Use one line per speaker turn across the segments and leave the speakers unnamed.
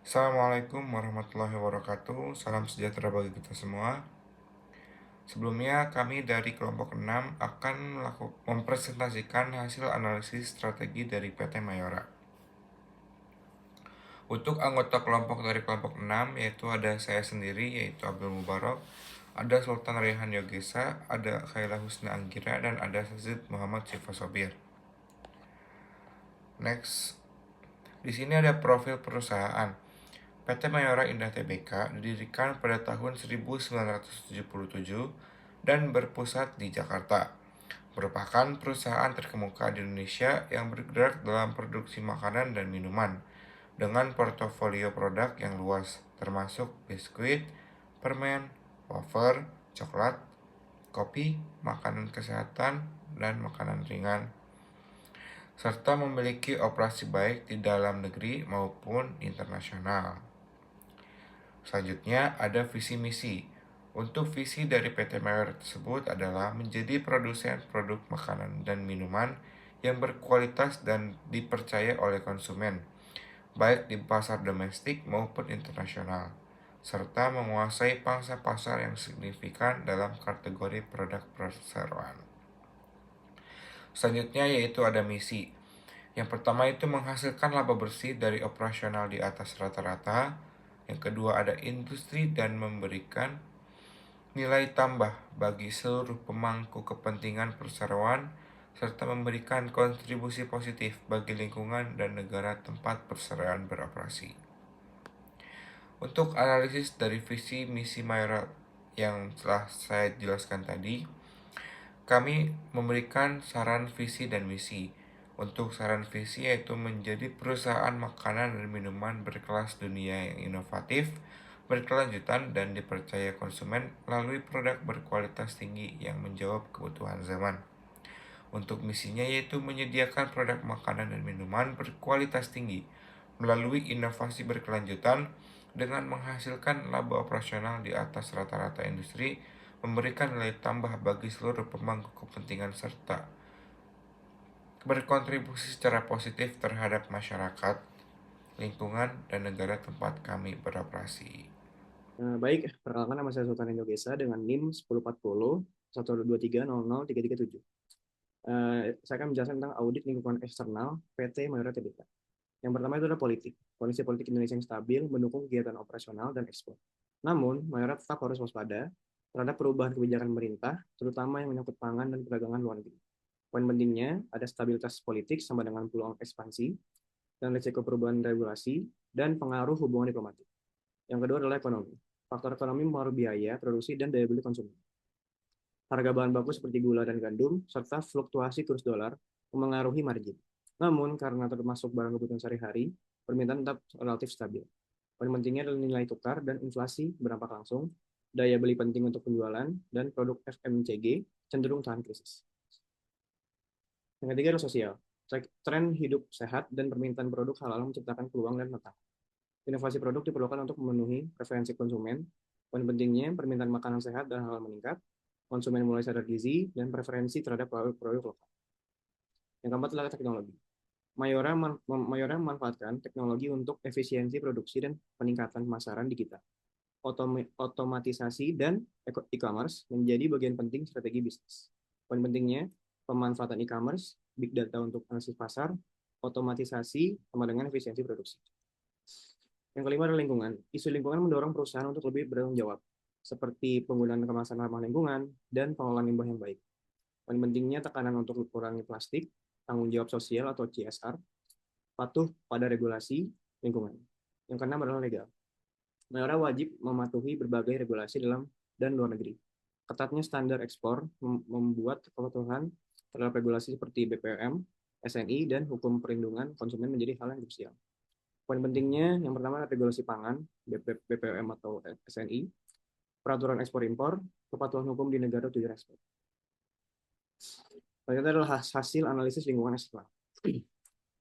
Assalamualaikum warahmatullahi wabarakatuh. Salam sejahtera bagi kita semua. Sebelumnya, kami dari kelompok 6 akan mempresentasikan hasil analisis strategi dari PT Mayora. Untuk anggota kelompok dari kelompok 6, yaitu ada saya sendiri, yaitu Abdul Mubarak, ada Sultan Rehan Yogesa, ada Khaila Husna Anggira, dan ada Zid Muhammad Sifa Sobir. Next, di sini ada profil perusahaan. PT Mayora Indah Tbk didirikan pada tahun 1977 dan berpusat di Jakarta. Merupakan perusahaan terkemuka di Indonesia yang bergerak dalam produksi makanan dan minuman dengan portofolio produk yang luas, termasuk biskuit, permen, wafer, coklat, kopi, makanan kesehatan, dan makanan ringan, serta memiliki operasi baik di dalam negeri maupun internasional. Selanjutnya ada visi misi. Untuk visi dari PT Mayora tersebut adalah menjadi produsen produk makanan dan minuman yang berkualitas dan dipercaya oleh konsumen, baik di pasar domestik maupun internasional, serta menguasai pangsa pasar yang signifikan dalam kategori produk perseroan. Selanjutnya yaitu ada misi. Yang pertama itu menghasilkan laba bersih dari operasional di atas rata-rata. Yang kedua ada industri dan memberikan nilai tambah bagi seluruh pemangku kepentingan perseroan serta memberikan kontribusi positif bagi lingkungan dan negara tempat perseroan beroperasi. Untuk analisis dari visi misi Mayora yang telah saya jelaskan tadi, kami memberikan saran visi dan misi. Untuk saran visi yaitu menjadi perusahaan makanan dan minuman berkelas dunia yang inovatif, berkelanjutan, dan dipercaya konsumen melalui produk berkualitas tinggi yang menjawab kebutuhan zaman. Untuk misinya yaitu menyediakan produk makanan dan minuman berkualitas tinggi melalui inovasi berkelanjutan dengan menghasilkan laba operasional di atas rata-rata industri, memberikan nilai tambah bagi seluruh pemangku kepentingan serta berkontribusi secara positif terhadap masyarakat, lingkungan, dan negara tempat kami beroperasi.
Baik, perkenalkan nama saya Sultan Indogesa dengan NIM 1040 123003337. Saya akan menjelaskan tentang audit lingkungan eksternal PT Mayora Tbk. Yang pertama itu adalah politik. Kondisi politik Indonesia yang stabil mendukung kegiatan operasional dan ekspor. Namun, Mayora tetap harus waspada terhadap perubahan kebijakan pemerintah, terutama yang menyangkut pangan dan perdagangan luar negeri. Poin pentingnya ada stabilitas politik sama dengan peluang ekspansi dan risiko perubahan regulasi dan pengaruh hubungan diplomatik. Yang kedua adalah ekonomi. Faktor ekonomi mempengaruhi biaya, produksi, dan daya beli konsumen. Harga bahan baku seperti gula dan gandum, serta fluktuasi kurs dolar memengaruhi margin. Namun, karena termasuk barang kebutuhan sehari-hari, permintaan tetap relatif stabil. Poin pentingnya adalah nilai tukar dan inflasi berdampak langsung, daya beli penting untuk penjualan, dan produk FMCG cenderung tahan krisis. Yang ketiga adalah sosial. Tren hidup sehat dan permintaan produk halal menciptakan peluang dan tantangan. Inovasi produk diperlukan untuk memenuhi preferensi konsumen. Poin pentingnya, permintaan makanan sehat dan halal meningkat, konsumen mulai sadar gizi, dan preferensi terhadap produk lokal. Yang keempat adalah teknologi. Mayora memanfaatkan teknologi untuk efisiensi produksi dan peningkatan pemasaran digital. Otomatisasi dan e-commerce menjadi bagian penting strategi bisnis. Poin pentingnya, pemanfaatan e-commerce, big data untuk analisis pasar, otomatisasi sama dengan efisiensi produksi. Yang kelima adalah lingkungan. Isu lingkungan mendorong perusahaan untuk lebih bertanggung jawab, seperti penggunaan kemasan ramah lingkungan dan pengelolaan limbah yang baik. Poin pentingnya tekanan untuk mengurangi plastik, tanggung jawab sosial atau CSR, patuh pada regulasi lingkungan. Yang keenam adalah legal. Mayora wajib mematuhi berbagai regulasi dalam dan luar negeri. Ketatnya standar ekspor membuat kepatuhan terhadap regulasi seperti BPOM, SNI, dan hukum perlindungan konsumen menjadi hal yang krusial. Poin pentingnya yang pertama adalah regulasi pangan, BPOM atau SNI, peraturan ekspor-impor, kepatuhan hukum di negara tujuan ekspor. Selanjutnya adalah hasil analisis lingkungan eksternal.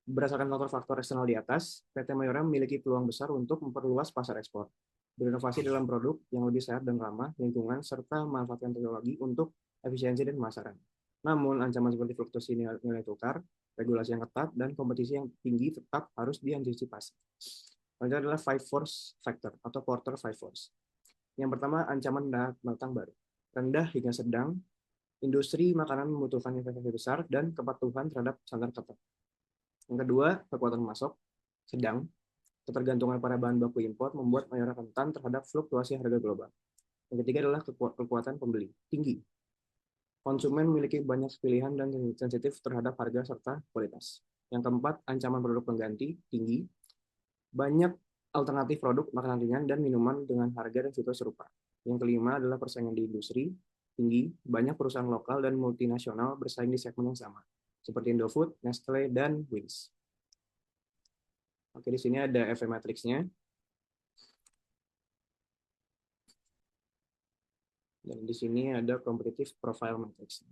Berdasarkan faktor-faktor eksternal di atas, PT Mayora memiliki peluang besar untuk memperluas pasar ekspor, berinovasi dalam produk yang lebih sehat dan ramah lingkungan, serta memanfaatkan teknologi untuk efisiensi dan pemasaran. Namun, ancaman seperti fluktuasi nilai tukar, regulasi yang ketat, dan kompetisi yang tinggi tetap harus diantisipasi. Selanjutnya adalah five force factor atau Porter five force. Yang pertama, ancaman datang baru. Rendah hingga sedang, industri makanan membutuhkan investasi besar dan kepatuhan terhadap standar ketat. Yang kedua, kekuatan masuk sedang. Ketergantungan pada bahan baku impor membuat Mayora rentan terhadap fluktuasi harga global. Yang ketiga adalah kekuatan pembeli tinggi. Konsumen memiliki banyak pilihan dan sensitif terhadap harga serta kualitas. Yang keempat, ancaman produk pengganti tinggi. Banyak alternatif produk makanan ringan dan minuman dengan harga dan fitur serupa. Yang kelima adalah persaingan di industri tinggi. Banyak perusahaan lokal dan multinasional bersaing di segmen yang sama, seperti Indofood, Nestle, dan Wings. Oke, di sini ada FE matrixnya. Dan di sini ada competitive profile matrix.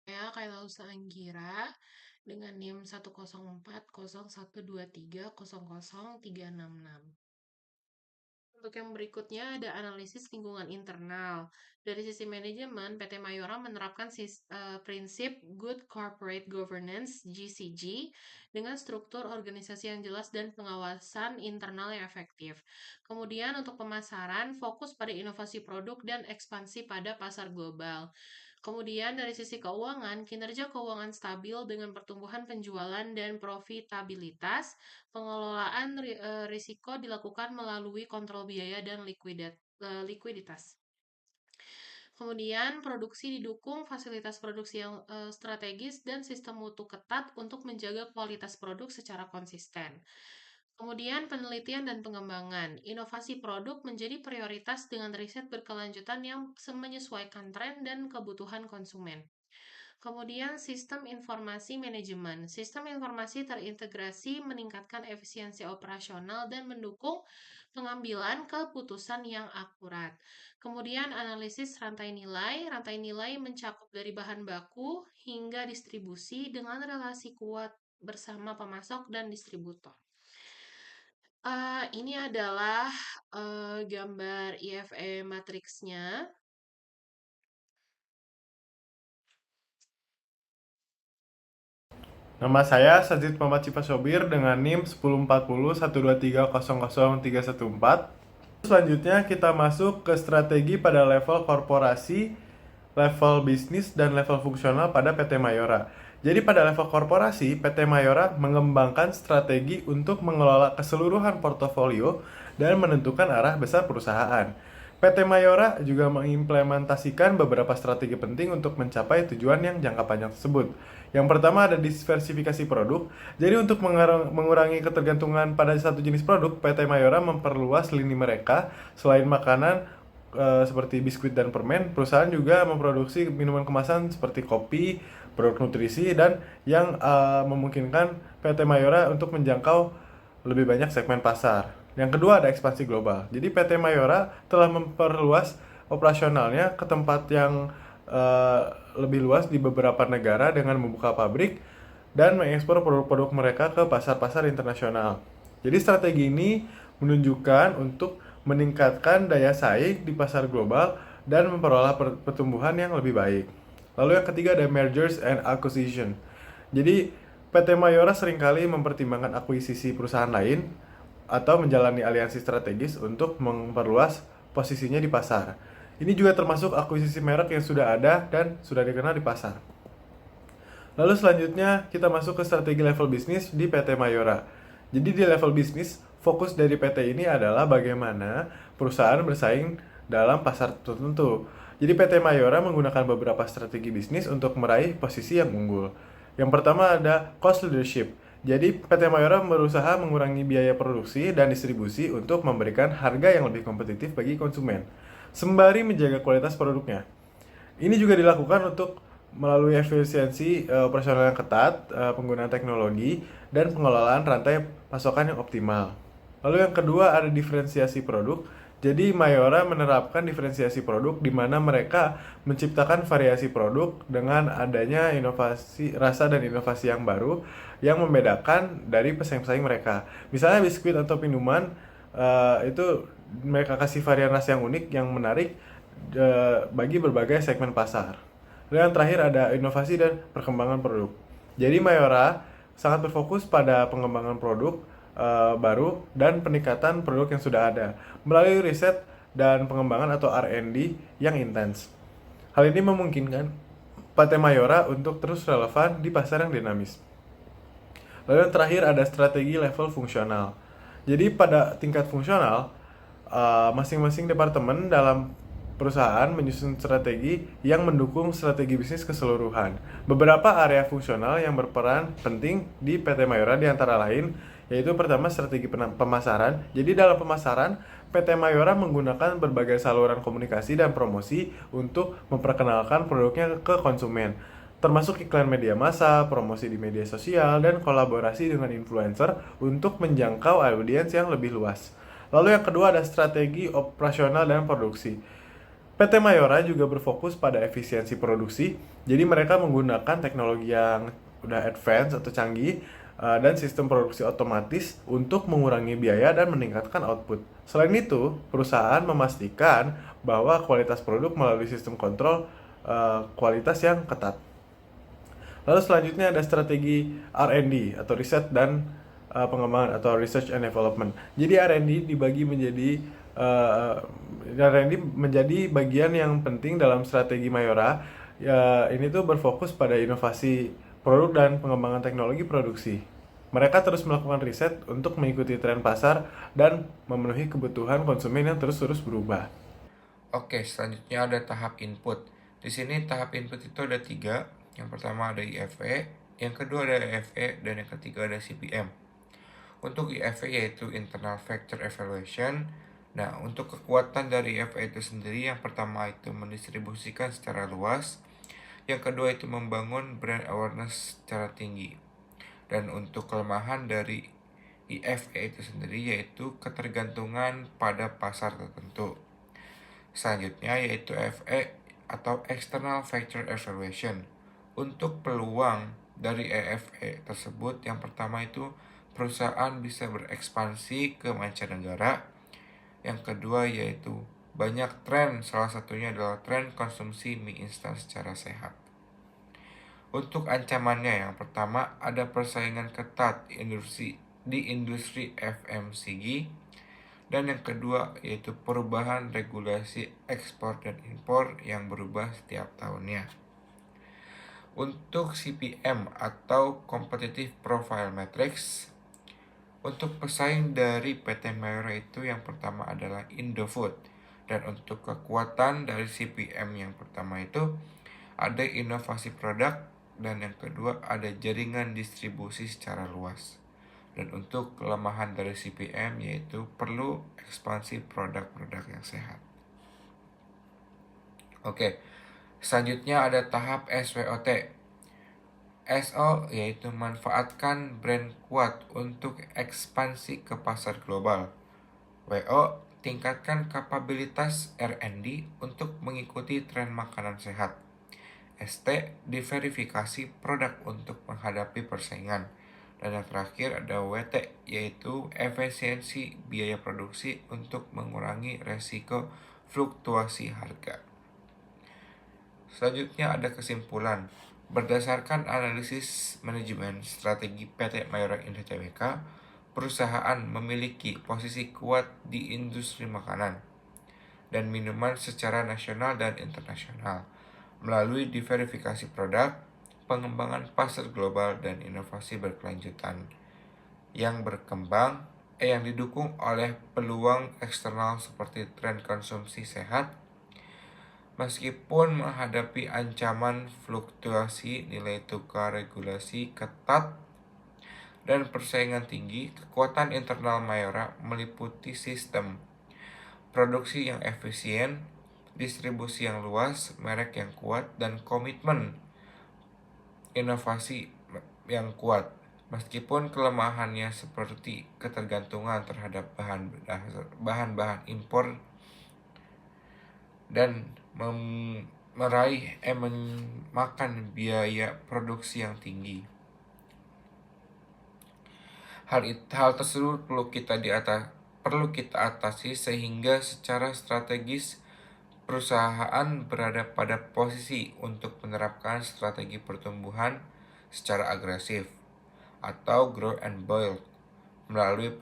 Saya Kaila Anggira dengan NIM 1040123000366. Untuk yang berikutnya ada analisis lingkungan internal. Dari sisi manajemen, PT Mayora menerapkan prinsip Good Corporate Governance (GCG) dengan struktur organisasi yang jelas dan pengawasan internal yang efektif. Kemudian untuk pemasaran, fokus pada inovasi produk dan ekspansi pada pasar global. Kemudian dari sisi keuangan, kinerja keuangan stabil dengan pertumbuhan penjualan dan profitabilitas. Pengelolaan risiko dilakukan melalui kontrol biaya dan likuiditas. Kemudian produksi didukung fasilitas produksi yang strategis dan sistem mutu ketat untuk menjaga kualitas produk secara konsisten. Kemudian penelitian dan pengembangan. Inovasi produk menjadi prioritas dengan riset berkelanjutan yang menyesuaikan tren dan kebutuhan konsumen. Kemudian sistem informasi manajemen. Sistem informasi terintegrasi meningkatkan efisiensi operasional dan mendukung pengambilan keputusan yang akurat. Kemudian analisis rantai nilai. Rantai nilai mencakup dari bahan baku hingga distribusi dengan relasi kuat bersama pemasok dan distributor. Ini adalah gambar IFE matriksnya.
Nama saya Sajid Muhammad Cipasobir dengan NIM 104012300314. Selanjutnya kita masuk ke strategi pada level korporasi, level bisnis, dan level fungsional pada PT Mayora. Jadi pada level korporasi, PT Mayora mengembangkan strategi untuk mengelola keseluruhan portofolio dan menentukan arah besar perusahaan. PT Mayora juga mengimplementasikan beberapa strategi penting untuk mencapai tujuan yang jangka panjang tersebut. Yang pertama ada diversifikasi produk. Jadi untuk mengurangi ketergantungan pada satu jenis produk, PT Mayora memperluas lini mereka. Selain makanan seperti biskuit dan permen, perusahaan juga memproduksi minuman kemasan seperti kopi, produk nutrisi, dan yang memungkinkan PT Mayora untuk menjangkau lebih banyak segmen pasar. Yang kedua ada ekspansi global. Jadi PT Mayora telah memperluas operasionalnya ke tempat yang lebih luas di beberapa negara dengan membuka pabrik dan mengekspor produk-produk mereka ke pasar-pasar internasional. Jadi strategi ini menunjukkan untuk meningkatkan daya saing di pasar global dan memperoleh pertumbuhan yang lebih baik. Lalu yang ketiga ada mergers and acquisition. Jadi PT Mayora seringkali mempertimbangkan akuisisi perusahaan lain atau menjalani aliansi strategis untuk memperluas posisinya di pasar. Ini juga termasuk akuisisi merek yang sudah ada dan sudah dikenal di pasar. Lalu selanjutnya kita masuk ke strategi level bisnis di PT Mayora. Jadi di level bisnis, fokus dari PT ini adalah bagaimana perusahaan bersaing dalam pasar tertentu. Jadi PT Mayora menggunakan beberapa strategi bisnis untuk meraih posisi yang unggul. Yang pertama ada cost leadership. Jadi PT Mayora berusaha mengurangi biaya produksi dan distribusi untuk memberikan harga yang lebih kompetitif bagi konsumen, sembari menjaga kualitas produknya. Ini juga dilakukan untuk melalui efisiensi operasional yang ketat, penggunaan teknologi, dan pengelolaan rantai pasokan yang optimal. Lalu yang kedua ada diferensiasi produk. Jadi Mayora menerapkan diferensiasi produk di mana mereka menciptakan variasi produk dengan adanya inovasi rasa dan inovasi yang baru yang membedakan dari pesaing-pesaing mereka. Misalnya biskuit atau minuman itu mereka kasih varian rasa yang unik yang menarik bagi berbagai segmen pasar. Lalu yang terakhir ada inovasi dan perkembangan produk. Jadi Mayora sangat berfokus pada pengembangan produk baru dan peningkatan produk yang sudah ada melalui riset dan pengembangan atau R&D yang intens. Hal ini memungkinkan PT Mayora untuk terus relevan di pasar yang dinamis. Lalu yang terakhir ada strategi level fungsional. Jadi pada tingkat fungsional, masing-masing departemen dalam perusahaan menyusun strategi yang mendukung strategi bisnis keseluruhan. Beberapa area fungsional yang berperan penting di PT Mayora di antara lain yaitu pertama strategi pemasaran. Jadi dalam pemasaran, PT Mayora menggunakan berbagai saluran komunikasi dan promosi untuk memperkenalkan produknya ke konsumen, termasuk iklan media massa, promosi di media sosial, dan kolaborasi dengan influencer untuk menjangkau audiens yang lebih luas. Lalu yang kedua ada strategi operasional dan produksi. PT Mayora juga berfokus pada efisiensi produksi, jadi mereka menggunakan teknologi yang udah advance atau canggih dan sistem produksi otomatis untuk mengurangi biaya dan meningkatkan output. Selain itu, perusahaan memastikan bahwa kualitas produk melalui sistem kontrol kualitas yang ketat. Lalu selanjutnya ada strategi R&D atau riset dan pengembangan atau research and development. Jadi R&D menjadi bagian yang penting dalam strategi Mayora. Ini tuh berfokus pada inovasi produk dan pengembangan teknologi produksi. Mereka terus melakukan riset untuk mengikuti tren pasar dan memenuhi kebutuhan konsumen yang terus-terus berubah.
Oke, selanjutnya ada tahap input. Di sini tahap input itu ada 3. Yang pertama ada IFE, yang kedua ada EFE, dan yang ketiga ada CPM. Untuk IFE yaitu Internal Factor Evaluation. Nah, untuk kekuatan dari IFE itu sendiri, yang pertama itu mendistribusikan secara luas, yang kedua itu membangun brand awareness secara tinggi. Dan untuk kelemahan dari IFE itu sendiri yaitu ketergantungan pada pasar tertentu. Selanjutnya yaitu EFE atau External Factor Evaluation. Untuk peluang dari EFE tersebut, yang pertama itu perusahaan bisa berekspansi ke mancanegara. Yang kedua yaitu banyak tren, salah satunya adalah tren konsumsi mie instan secara sehat. Untuk ancamannya, yang pertama ada persaingan ketat di industri FMCG, dan yang kedua yaitu perubahan regulasi ekspor dan impor yang berubah setiap tahunnya. Untuk CPM atau Competitive Profile Matrix, untuk pesaing dari PT Mayora itu yang pertama adalah Indofood. Dan untuk kekuatan dari CPM yang pertama itu ada inovasi produk, dan yang kedua ada jaringan distribusi secara luas. Dan untuk kelemahan dari CPM yaitu perlu ekspansi produk-produk yang sehat. Oke, selanjutnya ada tahap SWOT. SO yaitu manfaatkan brand kuat untuk ekspansi ke pasar global. WO tingkatkan kapabilitas R&D untuk mengikuti tren makanan sehat. ST diverifikasi produk untuk menghadapi persaingan. Dan yang terakhir ada WT yaitu efisiensi biaya produksi untuk mengurangi resiko fluktuasi harga. Selanjutnya ada kesimpulan. Berdasarkan analisis manajemen strategi PT Mayora Indah Tbk, perusahaan memiliki posisi kuat di industri makanan dan minuman secara nasional dan internasional melalui diverifikasi produk, pengembangan pasar global, dan inovasi berkelanjutan yang yang didukung oleh peluang eksternal seperti tren konsumsi sehat. Meskipun menghadapi ancaman fluktuasi nilai tukar regulasi ketat dan persaingan tinggi, kekuatan internal Mayora meliputi sistem produksi yang efisien, distribusi yang luas, merek yang kuat, dan komitmen inovasi yang kuat. Meskipun kelemahannya seperti ketergantungan terhadap bahan-bahan impor dan memakan biaya produksi yang tinggi. Hal tersebut perlu kita atasi sehingga secara strategis perusahaan berada pada posisi untuk menerapkan strategi pertumbuhan secara agresif. atau grow and build melalui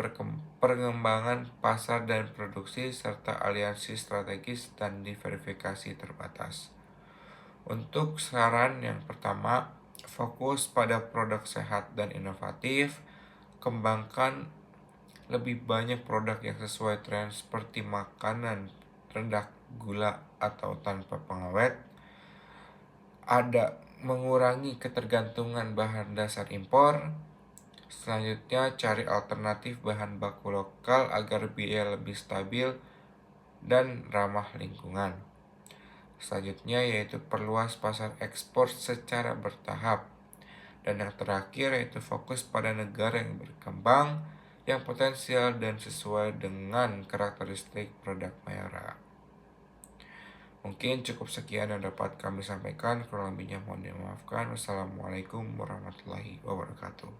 pengembangan pasar dan produksi serta aliansi strategis dan diverifikasi terbatas. Untuk saran yang pertama, fokus pada produk sehat dan inovatif, kembangkan lebih banyak produk yang sesuai tren seperti makanan rendah gula atau tanpa pengawet, ada mengurangi ketergantungan bahan dasar impor. Selanjutnya, cari alternatif bahan baku lokal agar biaya lebih stabil dan ramah lingkungan. Selanjutnya yaitu perluas pasar ekspor secara bertahap. Dan yang terakhir yaitu fokus pada negara yang berkembang, yang potensial dan sesuai dengan karakteristik produk Mayora. Mungkin cukup sekian yang dapat kami sampaikan, kurang lebihnya mohon dimaafkan. Wassalamualaikum warahmatullahi wabarakatuh.